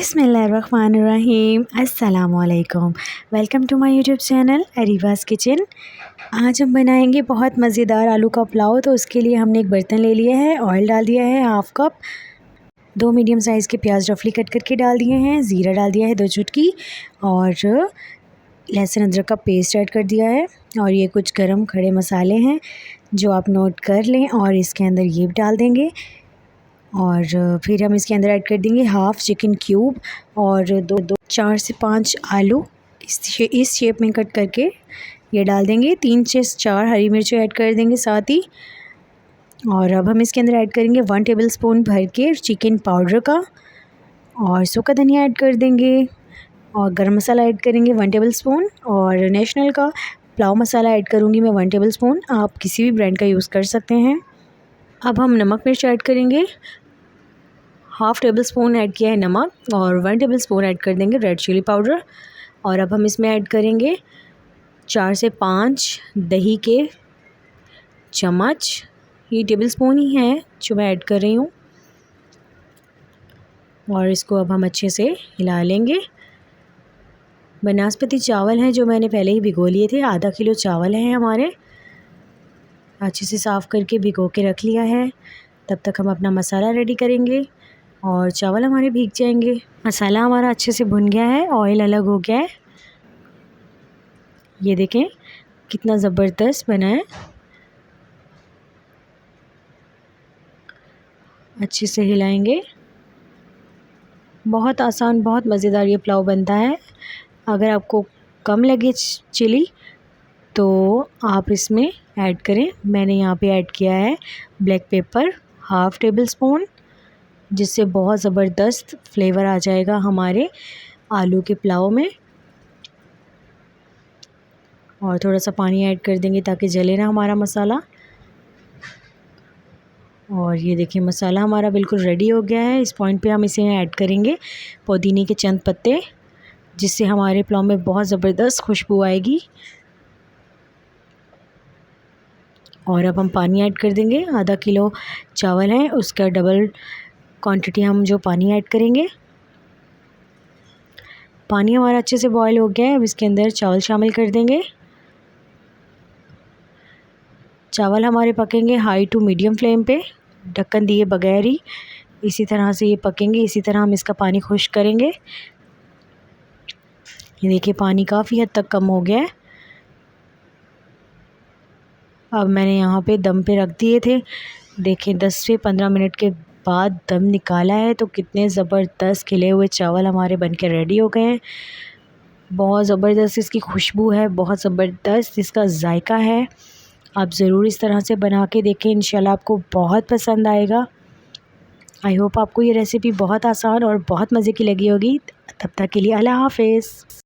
बिस्मिल्लाहिर्रहमानिर्रहीम। अस्सलामुअलैकुम। Welcome to my YouTube channel Areeva's kitchen. आज हम बनाएंगे बहुत मज़ेदार आलू का पुलाव। तो उसके लिए हमने एक बर्तन ले लिया है, ऑयल डाल दिया है हाफ़ कप, 2 मीडियम साइज़ के प्याज रफली कट करके डाल दिए हैं, ज़ीरा डाल दिया है 2 चुटकी और लहसुन अदरक का पेस्ट ऐड कर दिया है। और ये कुछ गरम खड़े मसाले हैं जो आप नोट कर लें और इसके अंदर ये डाल देंगे। और फिर हम इसके अंदर ऐड कर देंगे हाफ़ चिकन क्यूब और 4 से 5 आलू इस शेप में कट करके ये डाल देंगे। 3 से 4 हरी मिर्ची ऐड कर देंगे साथ ही। और अब हम इसके अंदर ऐड करेंगे 1 टेबलस्पून भर के चिकन पाउडर का और सूखा धनिया ऐड कर देंगे और गरम मसाला ऐड करेंगे 1 टेबलस्पून और नेशनल का पुलाव मसाला ऐड करूँगी मैं 1 टेबलस्पून। आप किसी भी ब्रांड का यूज़ कर सकते हैं। अब हम नमक मिर्च ऐड करेंगे, हाफ़ टेबल स्पून ऐड किया है नमक और 1 टेबल स्पून ऐड कर देंगे रेड चिली पाउडर। और अब हम इसमें ऐड करेंगे 4 से 5 दही के चम्मच, ये टेबल स्पून ही है जो मैं ऐड कर रही हूँ। और इसको अब हम अच्छे से हिला लेंगे। बासमती चावल हैं जो मैंने पहले ही भिगो लिए थे, आधा किलो चावल हैं हमारे, अच्छे से साफ़ करके भिगो के रख लिया है। तब तक हम अपना मसाला रेडी करेंगे और चावल हमारे भीग जाएंगे। मसाला हमारा अच्छे से भुन गया है, ऑयल अलग हो गया है। ये देखें कितना ज़बरदस्त बना है, अच्छे से हिलाएंगे। बहुत आसान, बहुत मज़ेदार ये पुलाव बनता है। अगर आपको कम लगे चिली तो आप इसमें ऐड करें। मैंने यहाँ पे ऐड किया है black pepper half table spoon, जिससे बहुत ज़बरदस्त फ्लेवर आ जाएगा हमारे आलू के पुलाव में। और थोड़ा सा पानी ऐड कर देंगे ताकि जले ना हमारा मसाला। और ये देखिए मसाला हमारा बिल्कुल रेडी हो गया है। इस पॉइंट पे हम इसे ऐड करेंगे पुदीने के चंद पत्ते, जिससे हमारे पुलाव में बहुत ज़बरदस्त खुशबू आएगी। और अब हम पानी ऐड कर देंगे, आधा किलो चावल है उसका डबल क्वांटिटी हम जो पानी ऐड करेंगे। पानी हमारा अच्छे से बॉईल हो गया है। अब इसके अंदर चावल शामिल कर देंगे। चावल हमारे पकेंगे हाई टू मीडियम फ्लेम पे, ढक्कन दिए बगैर ही। इसी तरह से ये पकेंगे, इसी तरह हम इसका पानी खुश्क करेंगे। ये देखिए पानी काफ़ी हद तक कम हो गया है। अब मैंने यहाँ पे दम पे रख दिए थे, देखें 10 से 15 मिनट के बाद दम निकाला है तो कितने ज़बरदस्त खिले हुए चावल हमारे बनके रेडी हो गए हैं। बहुत ज़बरदस्त इसकी खुशबू है, बहुत ज़बरदस्त इसका जायका है। आप ज़रूर इस तरह से बना के देखें, इंशाल्लाह आपको बहुत पसंद आएगा। आई होप आपको ये रेसिपी बहुत आसान और बहुत मज़े की लगी होगी। तब तक के लिए अल्लाह हाफ़िज़।